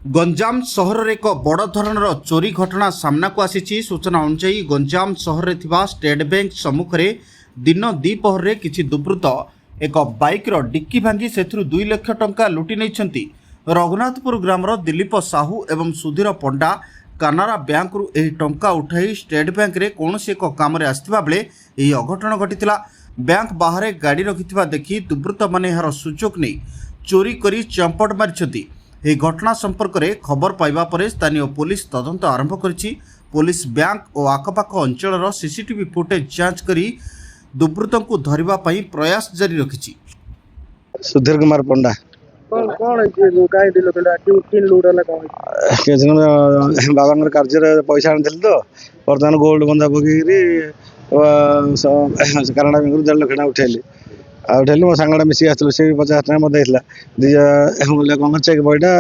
गंजाम सहर में एक बड़ धरणर चोरी घटना सामना को आसी। सूचना अनुसार गंजाम सहर में थिबा स्टेट बैंक सम्मुख में दिन द्विपहर में किसी दुर्बृत्त एक बाइक डिक्की भांगी से 2 लाख टंका लुटि नहीं। रघुनाथपुर ग्रामर दिलीप साहू एवं सुधीर पंडा कानारा बैंक रु एही टंका उठाई स्टेट बैंक रे कौनसी एक काम आसथिबा बेले एही अघटन घटिथिला। बैंक बाहर गाड़ी रखिथिबा देखि दुर्बृत्त माने एहार सुजोग नहीं चोरी करी चंपट मारिछथि। ଏହି ଘଟଣା ସମ୍ପର୍କରେ ଖବର ପାଇବା ପରେ ସ୍ଥାନୀୟ ପୁଲିସ ତଦନ୍ତ ଆରମ୍ଭ କରିଛି। ପୁଲିସ ବ୍ୟାଙ୍କ ଓ ଆଖପାଖ ଅଞ୍ଚଳର ସିସିଟିଭି ଫୁଟେଜ୍ ଯାଞ୍ଚ କରି ଦୁର୍ବୃତ୍ତଙ୍କୁ ଧରିବା ପାଇଁ ପ୍ରୟାସ ଜାରି ରଖିଛି। सुधीर कुमार पंडा बाबा कार्य पैसा आनी तो बर्तमान गोल्ड बंधा पकईकि कानाडा बैंक 1.5 लाख टका उठेली उठेली मो सांगटा मिसिक आसलु से 50 टका मत देला कौन चेक बईटा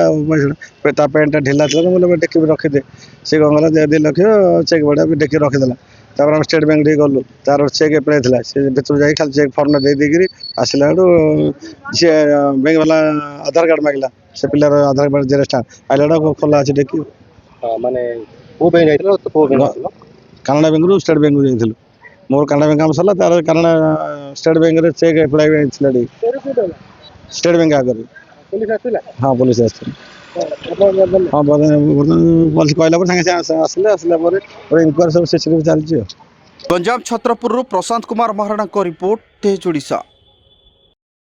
पैसा पैंटा ढिला था बोले टेक रखीदे से कौन कला 2 लाख चेक बईटा भी टेक रखीदेला। तापर हम स्टेट बैंक गलु तार चेक एप्लाई था से भर जा खाली चेक फर्म देदेक आसला सी बैंक वाला आधार कार्ड मांगला से पिलार आधार कार्ड जेरेक्स आइला खोला अच्छे टेक माने कानाडा बैंक रु स्टेट बैंक जाइलु मोर कानाडा बैंक काम सरला तार कानाडा स्टेट बैंक रे चेक एप्लाई स्टेट बैंक आगे हाँ पुलिस हाँ पुलिस कहला सागे आसले इंक्वारी सब सीसीटीवी चलती। गंजाम छत्रपुर प्रशांत कुमार महाराणा को रिपोर्ट तेज ओडिशा।